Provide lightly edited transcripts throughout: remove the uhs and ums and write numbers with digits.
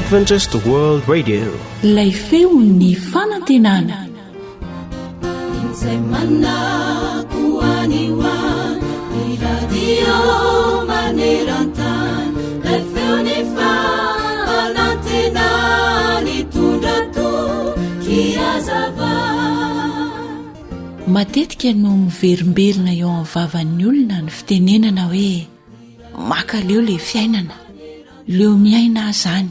Adventist World Radio. Lay feon'ny fanantenana. Matetika no miverimberina eo amin'ny vavan'ny olona ny fitenenana hoe maka leo le fiainana, leo miaina azany.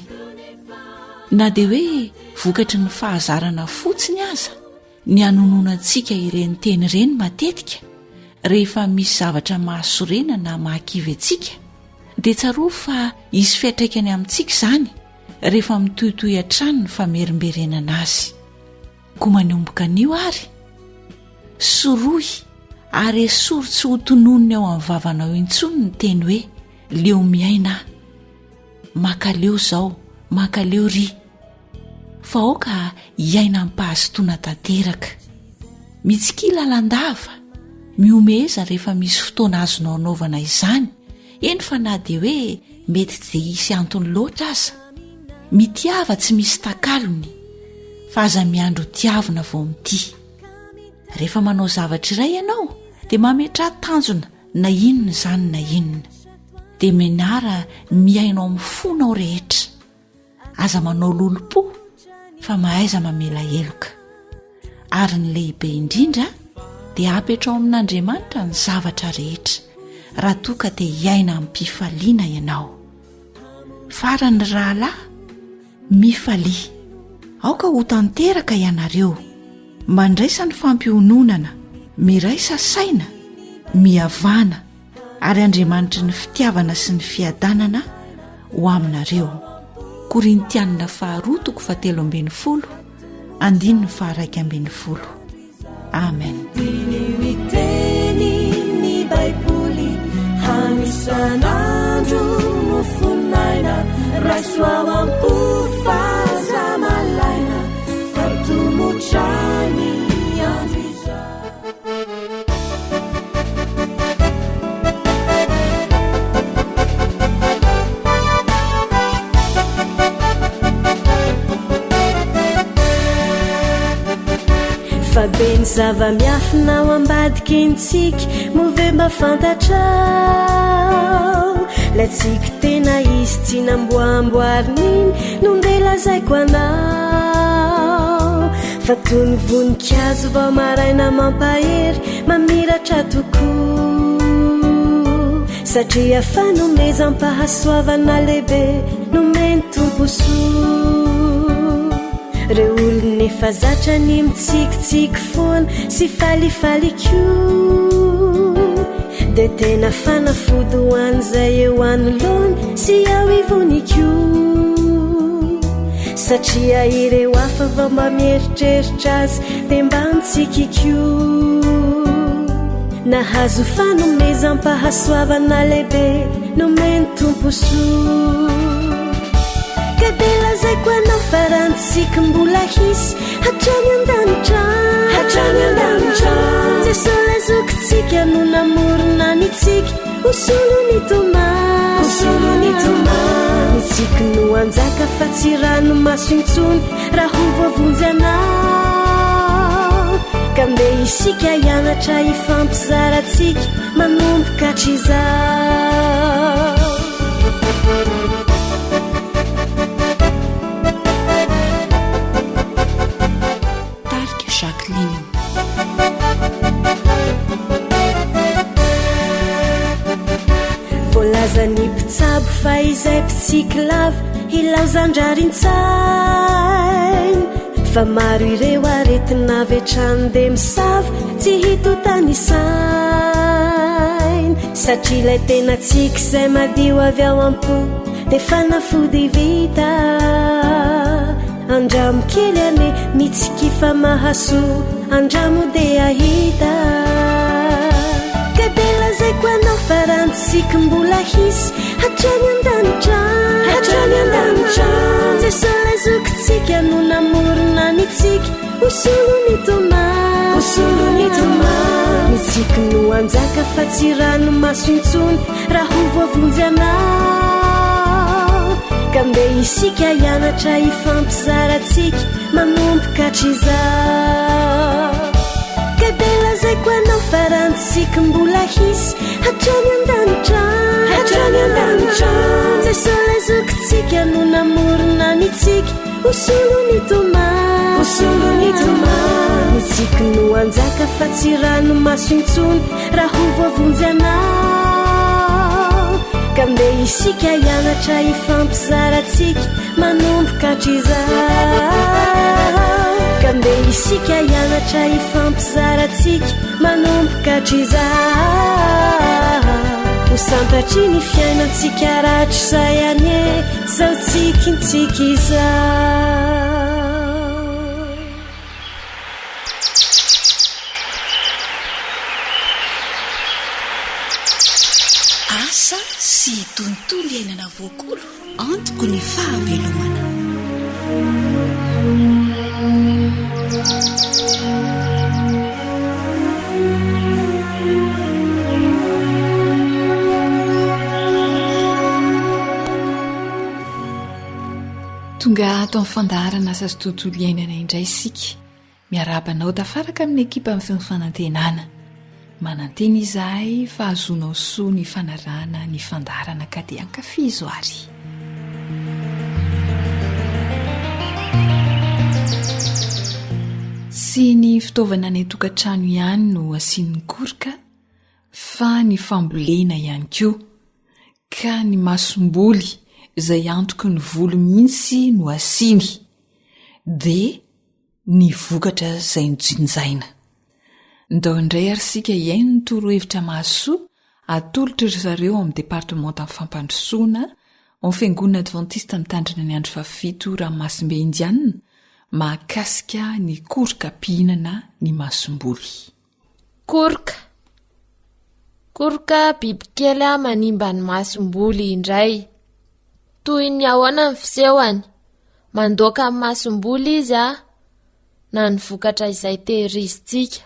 Na dia hoe vokatry ny fahazarana fotsiny aza ny anonoana antsika ireny teny ireny matetika rehefa misy zavatra mahasorena na mahakivy antsika, dia tsaroa fa hisy fiatraikany amintsika izany rehefa mitohitohy hatrany ny famerimberenana azy. Koa manomboka anio ary soroy ary esory tsy ho tononony ao amin'ny vavanao intsony ny teny hoe leo miaina, maka leo zao, maka leo ry, fa aoka hiaina ampahazotoana tanteraka. Mitsikila lalandava miomeza rehefa misy fotoana azonao anaovana izany, eny fa na dia hoe mety tsy dia hisy antony loatra aza. Mitiava tsy misy takalony, fa aza miandro tiavina vao mity. Rehefa manao zavatra iray ianao dia mametra tanjona na inona izany na inona, dia menara miainao amin'ny fonao rehetra. Aza manao lolo-po fa mahaiza mamela heloka. Ary ny lehibe indrindra dia apetrao amin'Andriamanitra ny zavatra rehetra raha toa ka dia hiaina amin'ny mpifaliana ianao. Farany rahalahy, mifalia, aoka ho tanteraka ianareo, mandraisa ny fampiononana, miraisa saina, mihavana, ary Andriamanitra ny fitiavana sy ny fiadanana ho aminareo. Korintianina 2:7-10, 2:1-12. Amen. Miteny Baiboly hanisan'andro no fonaina, raisoao am-pofazamalaina, fatomotrany andro izao. Fa be ny zava-miafina ao ambadiky intsika, move mba fantatrao la tsika tena izy tsy namboamboarin'iny no ndeha lazaiko anao. Fa toy ny voninkazo vao maraina mampahery, mamiratra tokoa, satria fanomeza ampahasoavana lehibe nomeny tomposoa. Reo olona efa zatra ny mitsikitsiky foana sy falifaly koa, dia tena fanafody ho an'izay eo anoloana sy ao ivony koa. Satria ireo hafa vao mba mieritreritra azy dia mba mitsika koa, nahazo fanomeza ampahasoavana lehibe nomeny tomposoa. Ka dia lazaiko anao fa rantsika mbola hisy hatrany an-danitra, hatrany an-danitra. Jesosy lazokintsika no namorona nitsika, hosolony tomany, hosolony tomany. Nitsika no anjaka fa tsy ranomaso intsony raha ho voavonjy anao. Ka mbe isika hianatra hifampizaratsika manomboka hatr'izao. Voalaza ny mpitsabo fa izay mpitsika lava ilaozandrarin-tsainy, fa maro ireo aretina vetrany dia misava tsy hitotany sainy. Satria ilay tena tsika izay madio avy ao am-po dia fanafody vita, andramo kely ane mitsikifa mahasoa, andramo dia ahita. Ka dia lazaiko anao fa rantsika mbola hisy hatrany an-danitra, hatrany an-danitra. Jesosy lazokintsika no namorona nitsika, hosolony tomany, hosolony tomany. Nitsika no anjaka fa tsy ranomaso intsony raha ho voavonjy anao. ka mbe isika hianatra hifampizaratsika manomboka hatr'iza ka de lazaiko anao farantsika mbola hisy hatrany an-danitra jesolazokotsika no namorona nitsika osolony toma nitsika no anjaka fa tsy rano masointsony raha ho voavonjy anao ka mbe isika hianatra hifampizaratsika manomboka hatr'iza ka mbe isika hianatra hifampizaratsika manomboka hatr'iza ho santatry ny fiainantsika ratry zay anye zao tsikintsika iza asa sy tontolo iainana voakolo antoko ny fahavelomana tonga atao amin'ny fandaharana asa sy tontolo iainana indray isika miarabanao tafaraka amin'ny ekipa amin'ny fanantenana mananteny izahay fa azonao soa ny fanarahana ny fandaharana ka dia ankafizo ary sy ny fitaovana ny tokantrano ihany no asian'ny koroka fa ny fambolena ihany koa ka ny masomboly izay antoko ny volo mihitsy no asiany dia ny vokatra izay nojinjaina ndao indray ary sika iaino ny torohevitra mahasoa atolotra ry zareo amin'ny departemanta amin'ny fampandrosoana amin'ny fiangonana adventista mitandrina ny andro fafito Ramasimbe Indiana mahakasika ny koroka mpihinana ny masomboly. Koroka bibikely manimba ny masomboly indray. Toy ny ahoana ny fisehony, mandoaka amin'ny masomboly izy na ny vokatra izay tehirizitsika.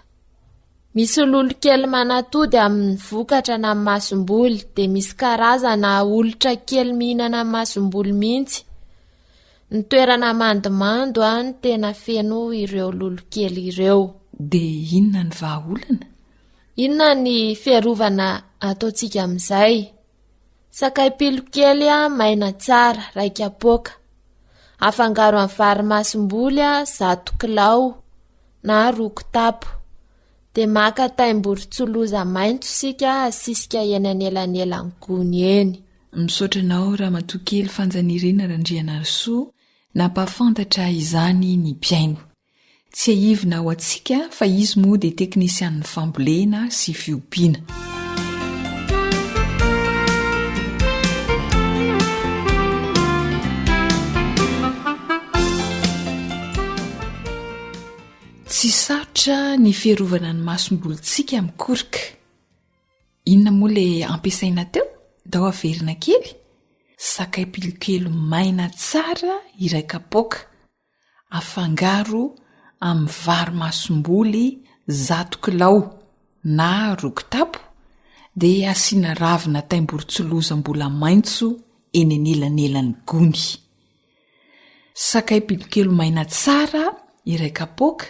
Misy ololo-kely manatody amin'ny vokatra na amin'ny masomboly dia misy karazana olotra kely mihinana masomboly mihitsy. Ny toerana mandomando no tena feno ireo lolo-kely ireo. Dia inona ny vahaolana? Inona ny fiarovana ataontsika amin'izay? Sakay pilokely maina tsara raika poka. Afangaro amin'ny vary masomboly 1 kilao na 2 kitapo. Dia maka taimboritsoloza maintso sika asisika eny anelanelany gony eny. Misaotranao Ramatokely Fanjanirina Randrianarisoa nampafantatra izany ny mpiaino. Tsy aivina ho antsika fa izy moa dia teknisian'ny fambolena sy fiompiana. Tsy sarotra ny fiarovana ny masombolontsika amin'ny koroka. Inona moa ilay ampiasaina teo? Dao averina kely. Sakay pilokely maina tsara iray kapoka. Afangaro amin'ny vary masomboly 1 kilao na 2 kitapo. Dia asiana ravina taimboritsoloza mbola maintso eny anelanelany gony. Sakay pilokely maina tsara iray kapoka.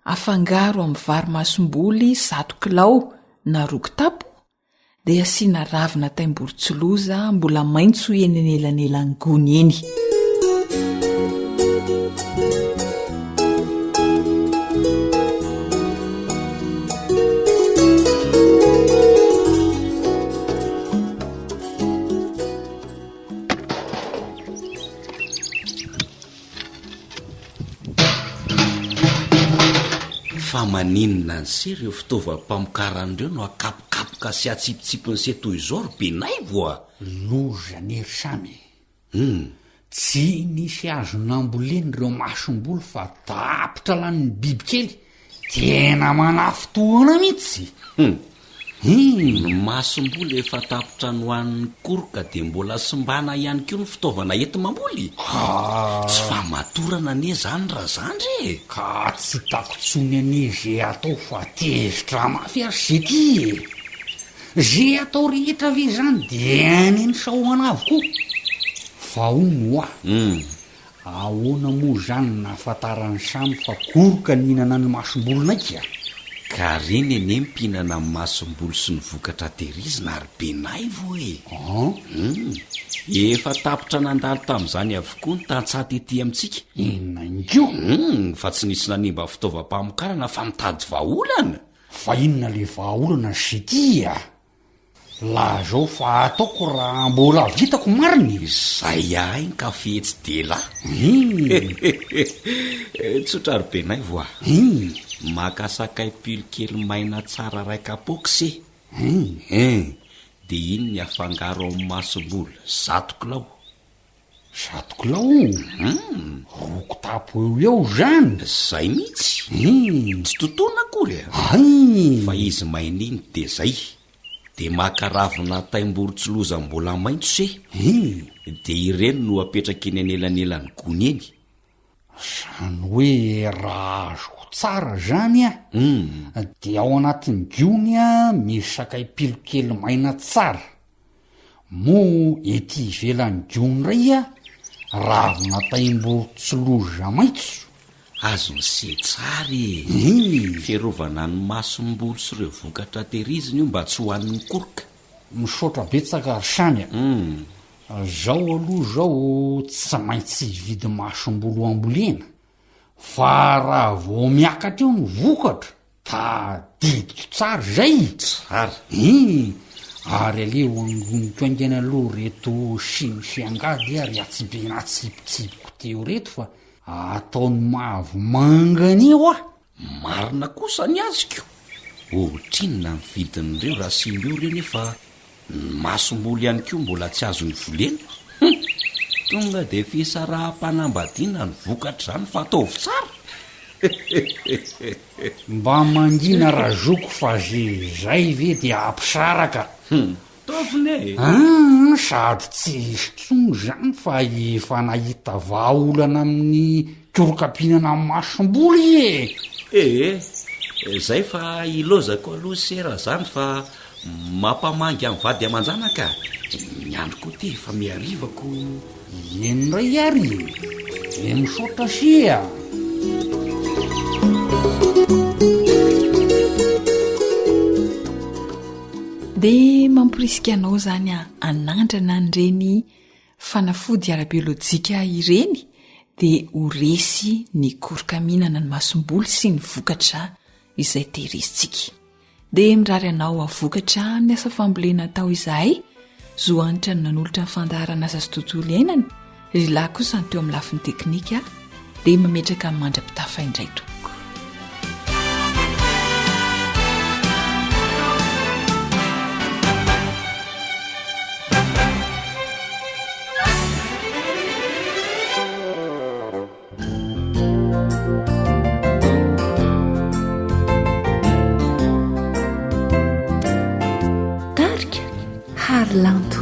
Afangaro amin'ny vary masomboly 1 kilao na 2 kitapo. Dia asiana ravina taimboritsoloza mbola maintso eny anelanelany gony eny. Fa maninona ny se ireo fitaovam-pamokaran'ireo no akapokapoka sy atsipitsipiny se toy izao ry benay voa. Loza ny ery samy. Tsy nisy azonamboleny ireo masomboly fa tapitra lan'ny bibikely. Tena manafitoana mihitsy. Ny masomboly efa tapitra ny hoan'ny koroka dia mbola simbana ihany koa ny fitaovana enti-mamboly. Tsy fa matorana anie zany raha zandry. Ka tsy takotsony anie zay atao fa tezitra mafy ary zety. Zay atao rehetra ve zany dia any ny sahoana avokoa. vaono ahoana moa zany nahafantarany samy fa koroka nihinana ny masombolonaiky ka reny ene mpihinana amin'ny masom-bolo sy ny vokatra tehirizina ary benay vo efa tapitra nandalo tamin'izany avokoa ny tantsaty ety amintsika inona inko fa tsy nisy nanimba fitaovam-pamokarana fa mitady vaolana fa inona le vaolana sitya la zao fa ataoko raha mbola vitako mariny zay ahy ny kafe tsy dela tsotra ry benay voa makasakay pilo kely maina tsara raikapoky de iny ny afangaro amin'ny masom-bola 100 kilao 100 kilao roko tapo eo zany zay mihitsy tsy tontona akory fa izy maina iny de zay de makaravina taimborotsyloza mbola maintso de ireny no apetraka eny anelanelan'ny gony eny zany hoe raha azoko tsara zany de ao anatin'ny giony misy sakay pilokely maina tsara mo ety ivelan'ny giony ray ravina taimborotsyloza maintso azo ny se tsary fiarovana ny masom-bolo sy ireo vokatra tehirizina io mba tsy hohan'ny koroka misaotra betsaka ry sany zao aloha zao tsy maintsy vidy masom-bolo ambolena fa raha vo miakatra eo ny vokatra tadidiko tsara zay tsara ary aleo angoniko aingana aloha reto simisiangady ary atsibena tsipitsipiko teo reto fa ataony mavo mangany eo marina kosa ny azoko ohatrinona ny vidin'ireo raha simbeo reny efa masom-bolo ihany koa mbola tsy azo ny volena tonga de fisaraha-panambadiana ny vokatra zany fa ataovy tsara mba mangina razoko fa zay ve de ampisaraka tovine sady tsy isitsony zany fa efa nahita vaolana amin'ny korokampinana amin'ny masom-boly zay fa ilozako aloha sera zany fa mampamangy amin'ny vady aman-janaka ny andro koa ty efa miarivako enray ary de misaotra sia dia mamporisika anao zany anandrana nyreny fanafody ara-biolojika ireny dia horesy ny koroka mihinana ny masom-boly sy ny vokatra izay tehirizitsika dia mirary anao avokatra ny asa fambolena tao izahay zoanitra ny nanolotra ny fandaharana aza sy tontolo iainana ry lahy kosa ny teo amin'ny lafiny teknika dia mametraka ny mandra-pitafa indray tompoko Lanto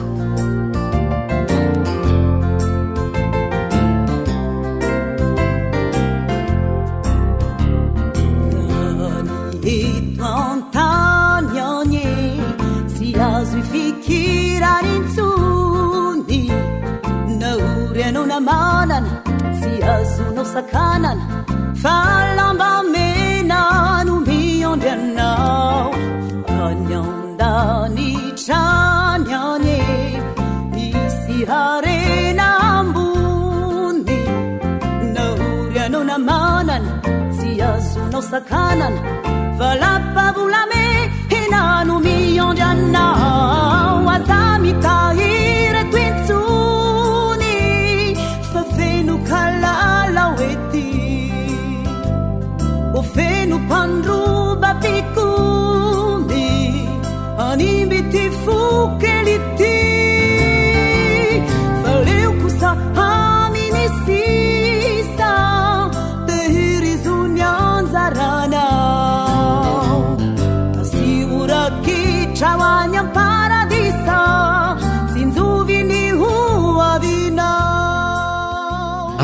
itantanyanye si azo ifikirany intsony nauriano na manana si azonao sakanana falamba mena no miondry anao fanyaondany tranyanye misy harena ambony nauriano na manana si azonao sakanana valapavolame hinano miondry anao aza mitahiry tointsony fa feno kalala oety o feno mpandroba pikony animby ty fokelity faleo kosa aminisisa tehirizony anjaranao asiurakitrawany amparadisa sinjoviny hoavinao.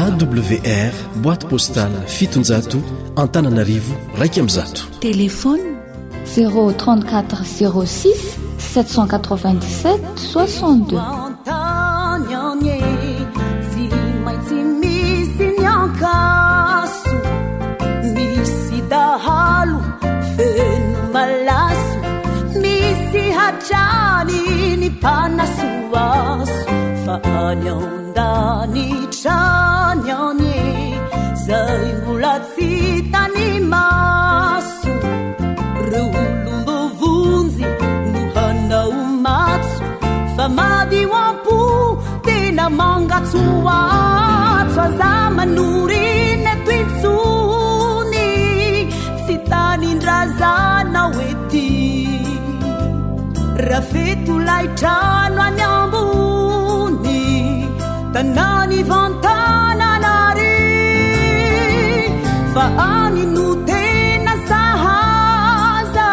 AWR boîte postale 700 Antananarivo Raika Amzato. Téléphone 034 06 797 62. palaso misy hatrany ny mpanasoaso fa any aondany trany any zay mbola tsy tany maso reo olombovonjy no hanao matso fa madio ampo tena mangatsoatso aza manoriny tointsony tsy tanindrazana oety rafeto laitrano any ambony tanany vantananary fa any no tena sahaza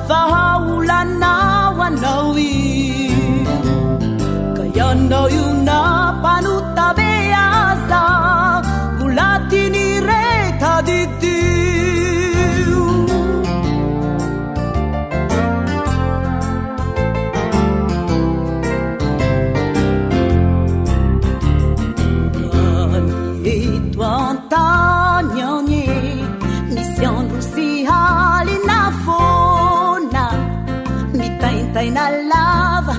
fa haolanao anao io ka ianao io na mpanotabe aza mbola tiny reta didio antanyanye misy andro sy halina fona mitaintaina lava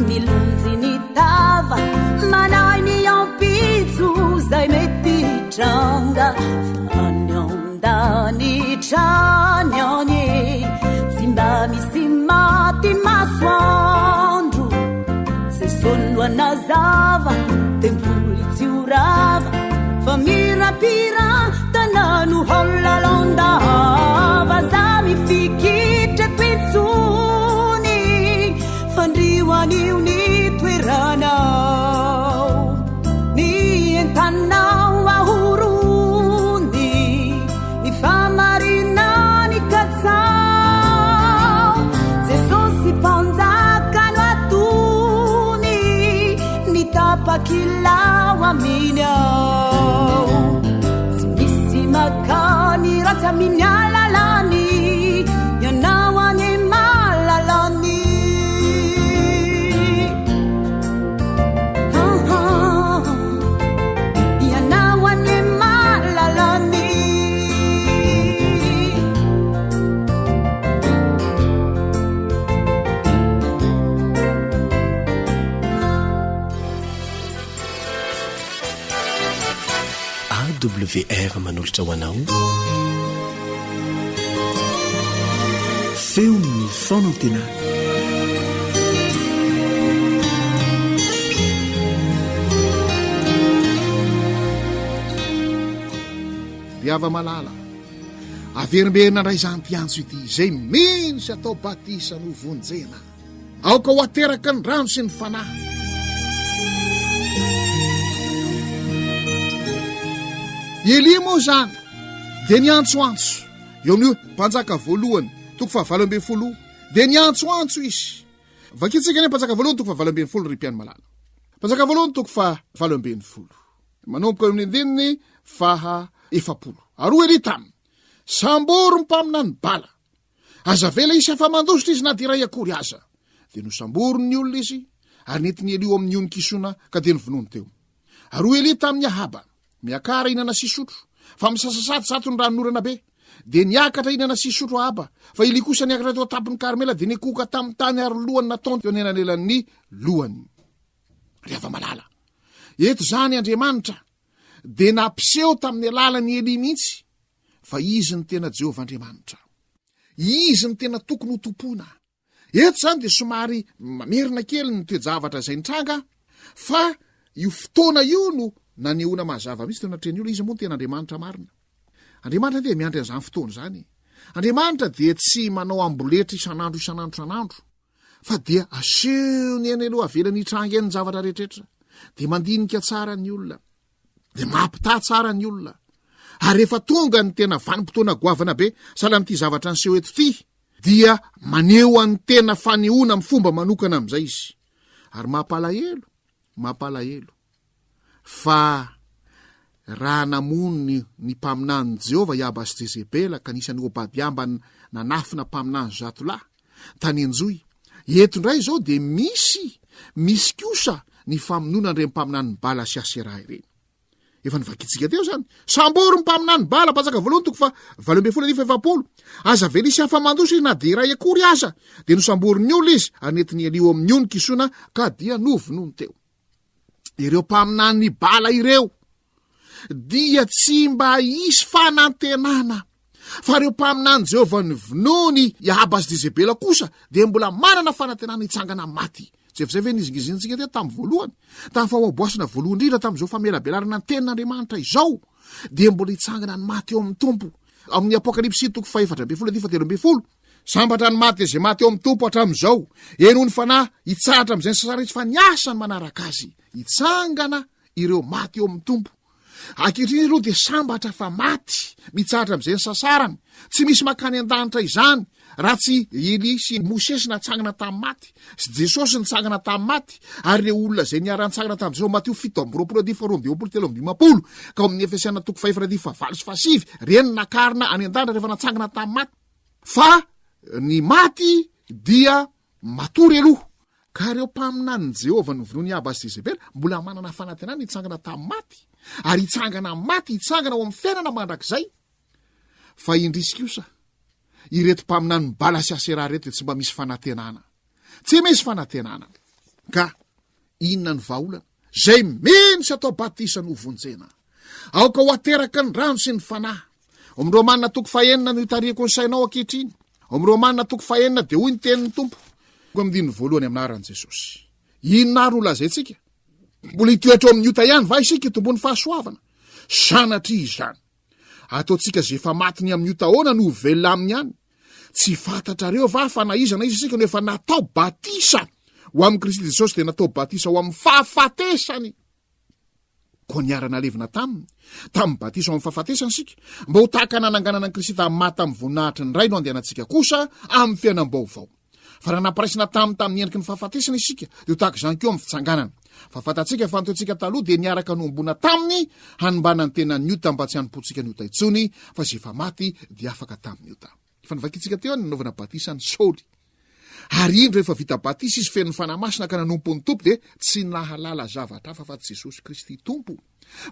milonjy ny tava manay ny ampitso zay mety tranga fa any aondany trany anye tsy mba misy maty masoandro ze soloana zava temboly tsy orava fa mirapira tanano holalondava za mifikitra tointsony fandrioan'io ny toeranao ny entanao ahorony ny famarina ny katsao jesosy mpanjakano atony ny tapakilao aminy ao tsy misy makany ratsy aminy alalany ianao any malalany ianao any malalany AWR manolotra ho anao feo ny fonantena diava malala averimberina ndray izany mpiantso ity zay minsy atao batisa no vonjena aoka ho ateraka ny rano sy ny fanahy Eli moa zany dia niantsoantso eo amin'io mpanjaka voalohany toko fa 20 dia niantsoantso izy vakitsika ny mpanjaka voalohany toko fa 20 ry mpiany malala mpanjaka voalohany toko fa 20 manomboka amin'ny andininy faha 70 aroa Eli taminy sambory mpamina ny bala aza vela isy afa mandositra izy na diray akory aza dia no sambory ny olona izy ary netiny Eli amin'ny onikisona ka dia nyvonoany teo aroa Eli tamin'ny Ahaba miakara inana sisotro fa misasasato ny ranonorana be dia niakatra inana sisotro Ahaba fa Eli kosa niakatra teo tampony Karmela dia nikoka tamin'ny tany ary lohany nataony teo nenanelan'ny lohany rehefa malala eto zany Andriamanitra dia nampiseho tamin'ny alalany Eli mihitsy fa izy ny tena Jehovah Andriamanitra izy ny tena tokony ho tompona eto zany dia somary mamerina kely ny toejavatra zay nitranga fa io fotoana io no na neona mazava mihitsy teo anatreny olo izy moa tena Andriamanitra marina Andriamanitra dia miandry an'izany fotoana zany Andriamanitra dia tsy manao amboletra isan'andro fa dia asehony eny aloha avelany hitranga eny ny zavatra rehetrrehetra dia mandinika tsara ny olona dia mampita tsara ny olona ary rehefa tonga ny tena vanim-potoana goavana be sahala n'ity zavatra ny seho eto ty dia maneho an'ny tena fanehoana amin'ny fomba manokana amin'izay izy ary mampalahelo fa raha namony ny mpaminany Jehovah Iaba sy Jezebela ka nisany obadiamba nanafina mpaminany Zatolahy tany Enjoy eto ndray zao dia misy kosa ny famonoana ireny mpaminany Bala sy Asera ireny efa nivakitsika teo zany sambory mpaminany bala patsaka voalohany toko fa 20 aza velisy afa-mandosy na de ray akory aza de nosamboriny olo izy anetiny alio amin'ny ony kisona ka dia novinony teo ireo mpaminany bala ireo dia tsy mba isy fanantenana fa reo mpaminany Jehova ny vinony Iabas Dizebela kosa de mbola manana fanantenana itsangana maty zay ve nizingizintsika teo tamin'ny voalohany tamin'ny famoaboasina voalohany indrindra tamin'izao famelabelarana ny tenin'Andriamanitra izao de mbola itsangana ny maty eo amin'ny tompo amin'ny apokalipsy toko 4:13 sambatra ny maty zay maty eo amin'ny tompo hatramin'izao enony fanahy itsahatra am'izay ny sasara izy fa niasa ny manaraka azy itsangana ireo maty eo amin'ny tompo ankehitriny aloha de sambatra fa maty mitsahatra am'izay ny sasarany tsy misy makany an-danitra izany raha tsy Eli sy Mosesy natsangana tamin'ny maty sy Jesosy nitsangana tamin'ny maty ary le olona zay niara-nitsangana tamin'izao Mateo 7:22 ka amin'ny Efesiana toko 5:4-5 reny nakarina any an-danitra rehefa natsangana tamin'ny maty fa ny maty dia matory aloha ka reo mpaminany Jehova no vinony Iabas Dizebela mbola manana fanantenana itsangana tamin'ny maty ary itsangana maty itsangana ao amin'ny fiainana mandrakizay fa indrisy kosa ireto mpaminany bala sy Asera reto tsy mba misy fanantenana tsy misy fanantenana ka inona ny vahaolana zay meno sy atao batisa no vonjena aoka ho ateraka ny rano sy ny fanahy amin'ny Romanina toko 9 no itarihako ny sainao ankehitriny amin'ny Romanina toko 9 de hoy ny tenin'ny tompo amin'ny voalohany amin'ny anaran'i Jesosy inona ary olazaitsika mbola hitoetra amin'ny ota ihany va isika tombony fahasoavana sanatria izany ataotsika zay efa matiny amin'ny ota ahoana no velona aminy ihany tsy fantatrareo va fa naizana izy isika no efa natao batisa ho amin'ny Kristy Jesosy de natao batisa ho amin'ny fahafatesany ko niarana levina tamin'ny batisa ho amin'ny fahafatesany sika mba ho tahaka nananganana ny Kristy tamin'ny maty tamin'ny voninahitry ny ray no andehanantsika kosa amin'ny fiainam-baovao fa raha namparaisina tamin'ny endriky ny fahafatesana isika de ho tahaka izany keo amin'ny fitsanganana fa fantatsika fa ntoetsika taloha de niaraka nombona taminy hanimbana ny tenany ota mba tsy hanompotsika ny ota itsony fa zay efa maty de afaka tamin'ny ota fa nivakitsika teo nanaovana batisa ny Saoly ary indro rehefa vita batisa izy fen'ny fanamasina ka nanompon'ny tompo de tsy nahalala zavatra hafa fa Jesosy Kristy tompo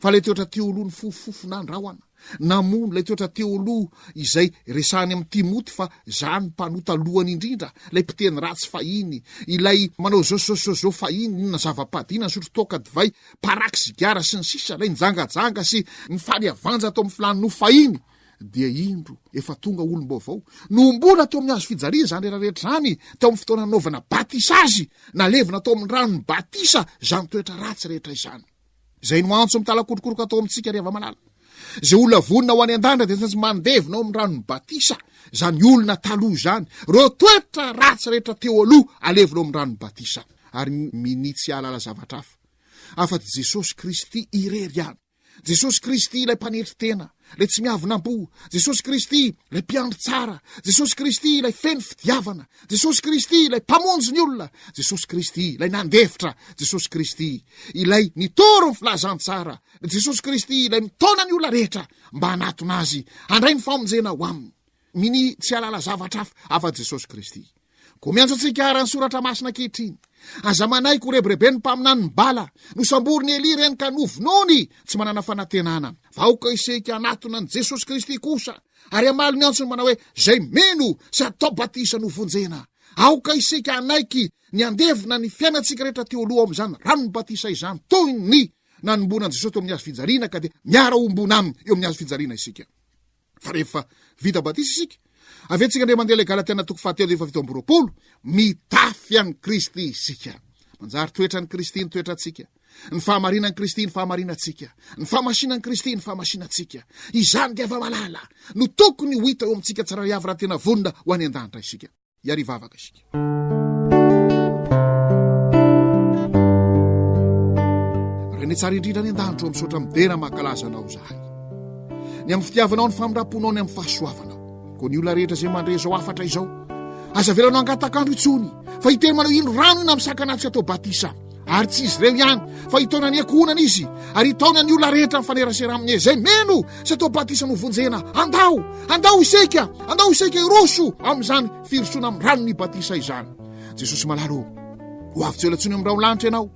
fa le toetra teoloha ny fofofonandrahoana namono lay toetra teoloha izay resahany amin'ny Timoty fa zany mpanota lohany indrindra lay mpiteny ratsy fahiny ilay manao zososozo fahiny inona zava-padina ny sotro toka divay paraky zigara sy ny sisa lay njangajanga sy ny faly avanja atao amin'ny filany no fahiny dia indro efa tonga olom-baovao nombona teo amin'ny azo fijaliana zany rehetrarehetra zany teo amin'ny fotoana naovana batisa azy nalevina tao amin'ny rano ny batisa zany toetra ratsy rehetra izany zay no antso mitalakorokoroka atao amintsika rehava malala zay olona vonina ho any an-dandra de tsy mandevina ao amin'ny rano ny batisa zany olona taloha zany reo toetra ratsy rehetra teo aloha alevina ao amin'ny rano ny batisa ary minitsy alala zavatra hafa afa-ty Jesosy Kristy irery ihany Jesosy Kristy ilay mpanetry tena lay tsy miavonam-po Jesosy Kristy ilay mpiandry tsara Jesosy Kristy ilay feno fitiavana Jesosy Kristy ilay mpamonjy ny olona Jesosy Kristy ilay nandefitra Jesosy Kristy ilay nitoro ny filazantsara Jesosy Kristy ilay mitona ny olona rehetra mba hanatona azy handray ny famonjena ho aminy mini tsy alala zavatra hafa afa Jesosy Kristy ko miantso atsika arany soratra masina kehitriny aza manaiky ho rebirebeny ny mpaminany ny bala no sambory ny Eli reny ka novinony tsy manana fanantenana vahoaka iseka anatona ny Jesosy Kristy kosa ary amalo ny antsony manao hoe zay meno sy atao batisa no vonjena aoka iseka anaiky ny andevina ny fiainatsika rehetra teo aloha am'izany rano ny batisa izany toy ny nanombonan Jesosy teo amin'ny azo fijaliana ka de miara ombona aminy eo amin'ny azo fijaliana isika fa rehefa vita batisa isika avetsika ndre mandeha le Galatiana toko 7:20 mitafy any Kristy isika manjary toetra ny Kristy ny toetratsika ny fahamarinany Kristy ny fahamarinatsika ny fahamasinany Kristy ny fahamashinatsika izany gava malala no tokony ho hita eo amintsika tsara riavy raha tena vonina ho any an-danitra isika iary vavaka isika reny tsara indrindra any an-danitro misaotra midera mahakalazanao zahay ny amin'ny fitiavanao ny famindram-ponao ny amin'ny fahasoavanao ko ny olona rehetra zay mandre zao afatra izao aza velanao angatakandro itsony fa hiteny manao ino rano iny am'sakanatsy atao batisa ary tsy izy reo ihany fa hitaona ny akohonana izy ary hitaona ny olona rehetra mifanerasera amin'ny zay meno sy atao batisa no vonjena andao iseka iroso am'izany firosona amin'ny rano ny batisa izany Jesosy malalo ho avy tsy ela tsony amin'ny rao lanitra ianao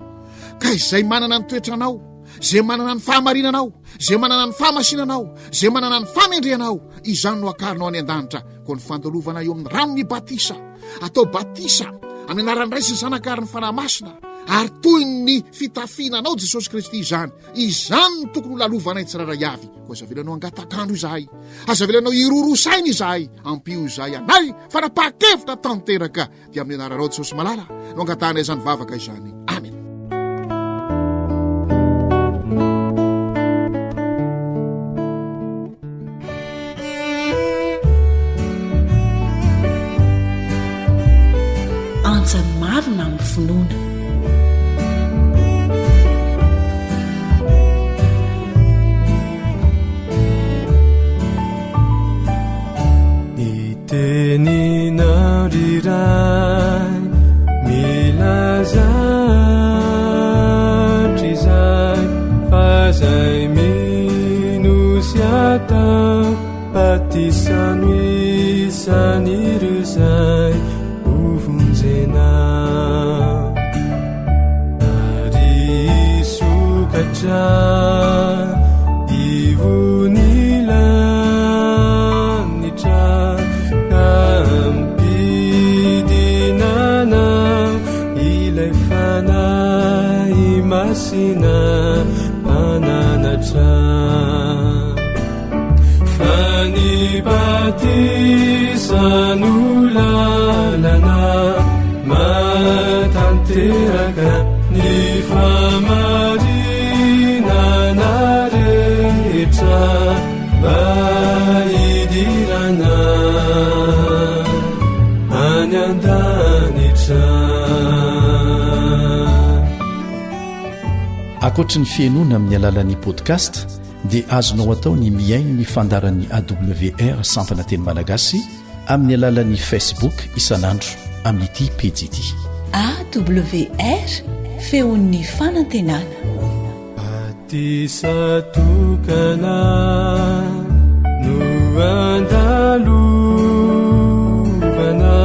ka izay manana ny toetranao zay manana ny fahamarinanao zay manana ny fahamasinanao zay manana ny famendreanao izany no akarinao any an-danitra koa ny fandalovana eo amin'ny rano ny batisa atao batisa amin'ny anaran'ray sy ny zanakary ny fanahymasina ary toy ny fitafiananao Jesosy Kristy izany no tokony ho lalovanay tsiraray avy koa azavelanao angatakandro izahay azavelanao irorosaina izahay ampio izahay anay fanapaha-kevitra tanteraka dia amin'ny anaranao Jesosy malala no angatanay izany vavaka izany amen. Anjany marina amin'ny finoana teninao riray milazatry izay fa zay minosy atao batisano isan'ireo zay hovonjena ary sokatra masina ananatra fanibatisano lalana matanteraka ny famarinana rehetra mba idirana any an-danitra. Akoatra ny fiainoana amin'ny alalan'ny podcast dia azonao atao ny miaino ny fandaran'ny AWR sampana teny malagasy amin'ny alalan'ny Facebook isanandro amin'ity pejy ity AWR feon'ny fanantenana atisatokana no andalovana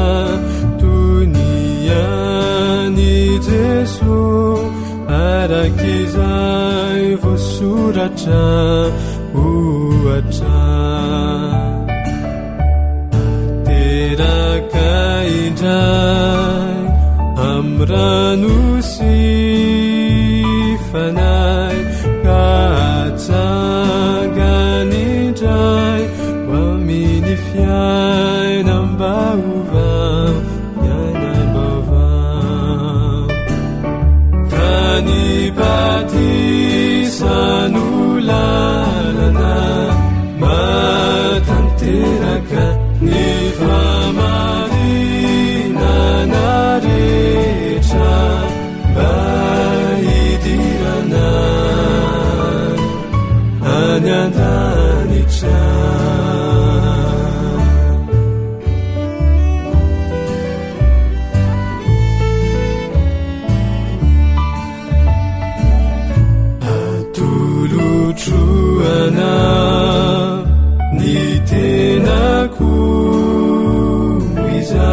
toy ny any Jesosy arak'izay voasoratra ohatra ateraka indray amin'ny rano sy fanay ka atsangany indray ho amin'ny fiainam-baovao batisano lalana matanteraka ny famarinana rehetra mba idirana any an-danitra. Truana ny tenako iza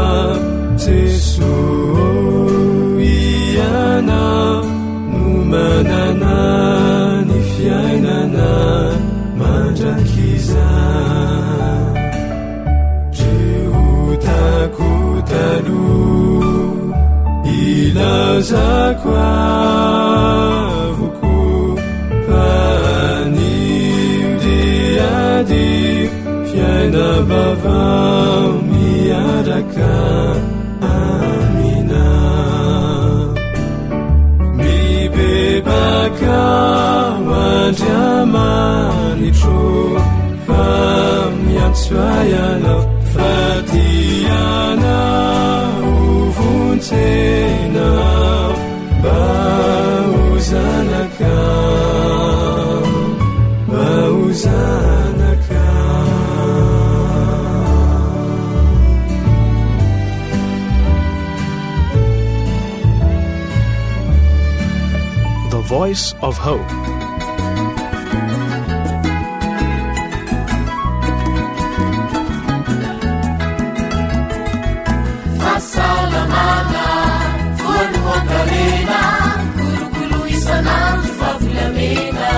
Jesosy iana no manana ny fiainana mandrakiza jeotako taloha ilazako avoko fiaina bavao miaraka amina mibebaka andriamanitro fa miantsoayana fatiana hovontsena mba ozanaka mba ozanaka. The Voice of Hope. Fasalamana, voalohany karena, kolokolo isanandro favolamena.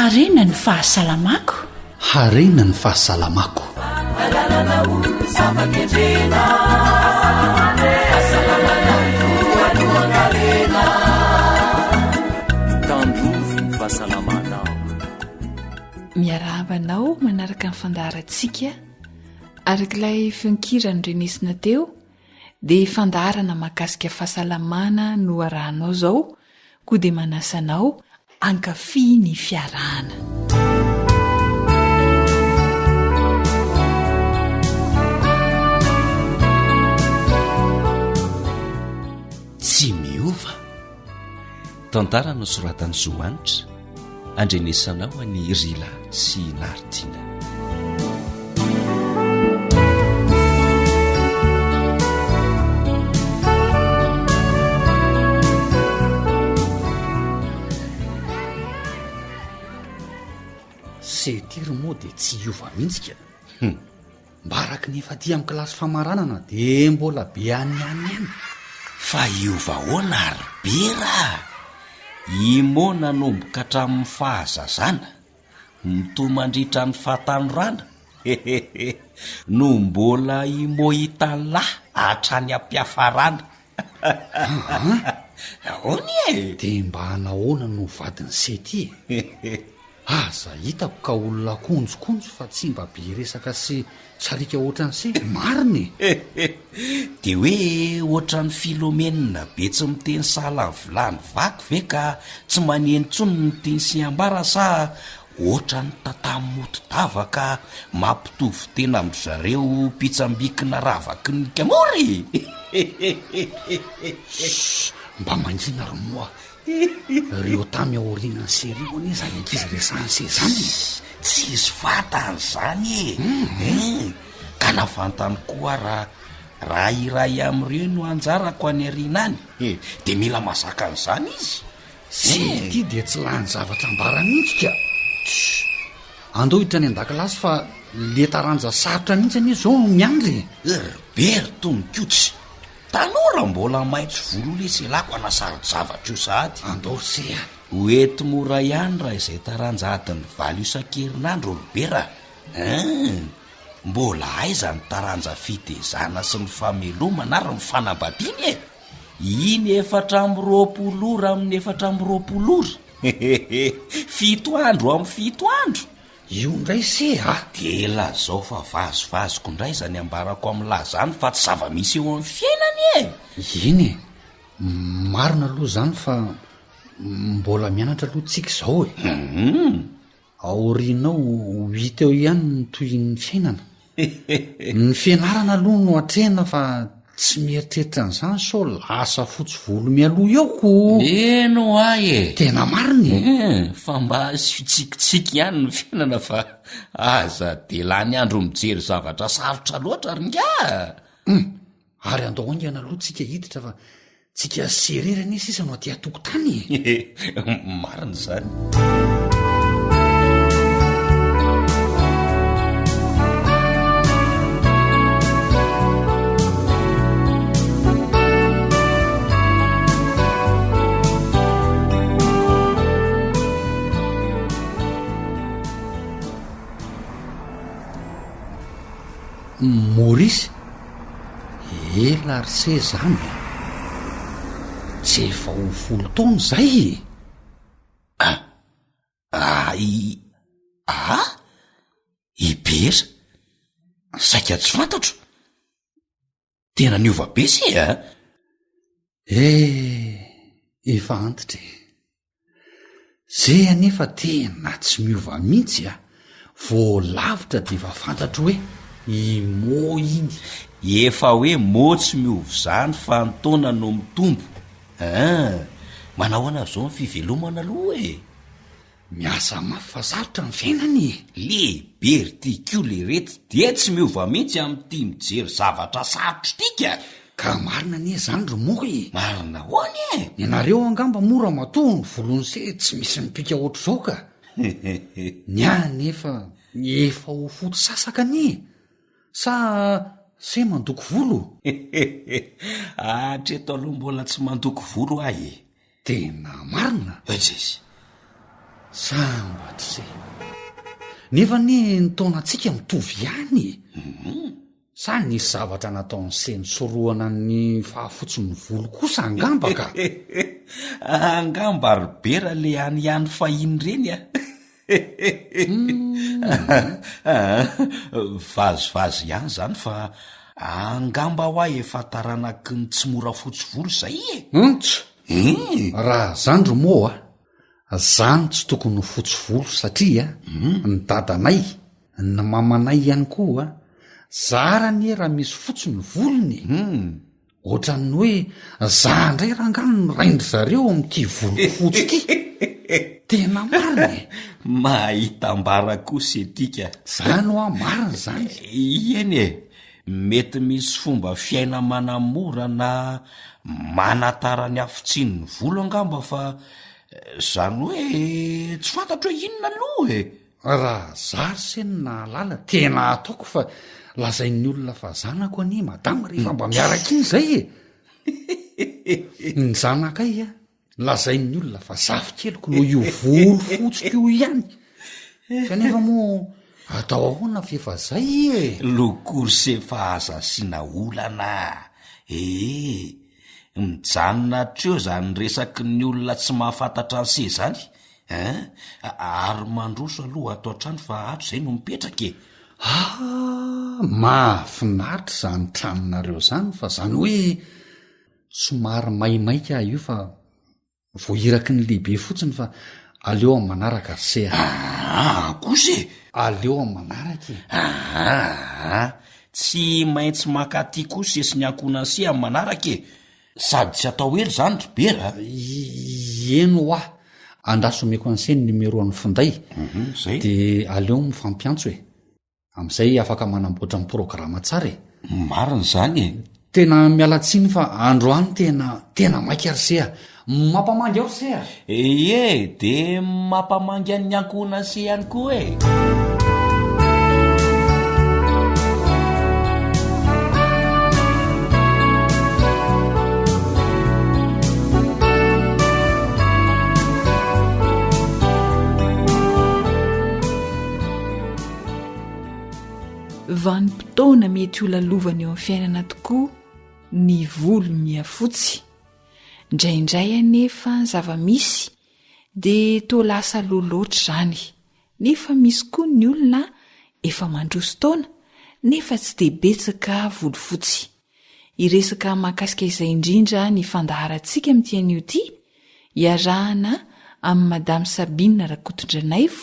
harena ny fahasalamako. harena ny fahasalamako. miarahabanao manaraka ny fandaharantsika arak'ilay fiankirany renesina teo dia fandaharana mahakasika fahasalamana no arahanao zao koa dia manasanao ankafi ny fiarahana. tsy miova tantara no soratany zoanitra andrenesanao any rila sy naritina. setiry moa dia tsy iova mihitsika mba araky nefa ty amin'ny kilasy famaranana dia mbola be anyany any fa iova hoana ary be raha imona nomboka hatramin'ny fahazazana mitomandritra ny fahatanorana no mbola imohitanylahy hatrany ampiafarana. Ahoany e dia mba hanahoana no vadiny sety aza hitako ka olona konjokonjo fa tsy mba be resaka sy tsarika ohatran'se mariny dia hoe ohatran'ny filomenina be tsy miteny sahala ny vilany vaky ve ka tsy manenontsony ny teny sy ambara sa ohatran'ny tatamoto davaka mampitovy tena amin'ny zareo mpitsambikina ravaky ny kamory. mba mangina romoa reo tamy aorianany serio ane zany ankizy resanse zany tsy izy fatany zany ka nafantany koa raha iray am'ireo no anjarako any ariana any dia mila masaka an'izany izy sety dia tsy lany zavatra ambara mihitsika andao hitra ny an-dakilasy fa le taranja sarotra mihitsy ani zao miandry ribery tonokotsy tanora mbola maitso volo le selako anasarody zavatra io sady andao sea hoeti mora ihany raha izay taranjahadiny valy isan-kerinandro olobera mbola aiza ny taranja fitezana sy ny famelomana ary ny fanambadiany e iny 4 ora amin'ny 4 ora fito andro amin'ny fito andro io ndray se dia lazao fa vazovazoko indray zany ambarako amin'lazany fa tsy zava-misy eo amin'ny fiainany e iny marina aloha zany fa mbola mianatra alohantsika zao e aorinao 8 eo ihany ny toy ny fiainana ny fianarana aloha no atrehana fa tsy mieritreritra n'izany so lasa fotsy volo mialoha eoko eno ay e tena mariny fa mba sy fitsikitsiky ihany ny fiainana fa aza dia lany andro mijery zavatra sarotra loatra rynga ary andao angana aloha tsika hiditra fa tsika sererana izy sisa no aty atokotany marina zany. Maurice ela ary se zany tsy efa ho 10 taona zay ibera saika tsy fantatro tena niova be se efa antitra zay anefa tena tsy miova mihitsy voalavitra dia efa fantatro hoe imo iny efa hoe motsy miovy zany fa ntaona no mitombo manahoana zao ny fivelomana aloha e miasa mafy fa sarotra ny fiainany lehibe ry tiako le rety dia tsy miova mihitsy amin'ity mijery zavatra sarotra tika ka marina nie zany ro moky marina hoany e ianareo angamba mora matoa ny volony se tsy misy mipika ohatr' zao ka ny any efa ho foto sasaka nie sa se mandoko volo atreto aloha mbola tsy mandoko volo ahy tena marina jesy sambatry zay nefa ny ntaonantsika mitovy ihany sa nisy zavatra nataony seny soroana ny fahafotsiny volo kosa angamba ka angamba ribera le any ihany fahiny reny vazivazy ihany zany fa angamba ho ahy efa taranaky ny tsy mora fotsy volo zay raha zandro moa zany tsy tokony ho fotsy volo satria ny dadanay ny mamanay ihany koa zara ny raha misy fotsy ny volony ohatran'ny hoe za ndray rangano ny raindry zareo am'ty volo fotsy ty tena mariny mahitambara kosa etika zany hoa mariny zany eny mety misy fomba fiaina manamora na manatara ny afitsiny ny volo angamba fa zany hoe tsy fantatro hoe inona aloha raha zary seny na lala tena ataoko fa lazain'ny olona fa zanako any madama rehefa mba miaraka iny zay ny zanakay lazain'ny olona fa zavikeliko no io volo fotsiko io ihany kanefa moa atao ahoana fefa zay lokory se fa azasiana olana mijanona treo zany resaky ny olona tsy mahafantatra ny se zany ary mandroso aloha atao trano fa ato zay no mipetraka mahafinaritra zany tranonareo zany fa zany hoe somary maimaika io fa voiraky ny lehibe fotsiny fa aleo amin'ny manaraka ry kosa aleo amin'ny manaraka tsy maintsy makaty kosa sy ny ankona sy amin'ny manaraka sady tsy atao ely zany ribera eno ah andraso meko anseny numeroan'ny finday zay de aleo mifampiantso am'izay afaka manamboatra ny programa tsara mariny zany tena mialatsiny fa androany tena maikarsea mampamangy ao sea de mampamangy an'ny ankona sy ihany koa vanim-potoana mety ho lalovana eo amin'ny fiainana tokoa ny volo miafotsy indraindray anefa zava-misy dia to lasa loloatra zany nefa misy koa ny olona efa mandroso taona nefa tsy dia betsaka volo fotsy iresaka mahakasika izay indrindra ny fandaharantsika amin'itian'io ity iarahana amin'ny madamy Sabina Rakotondranaivo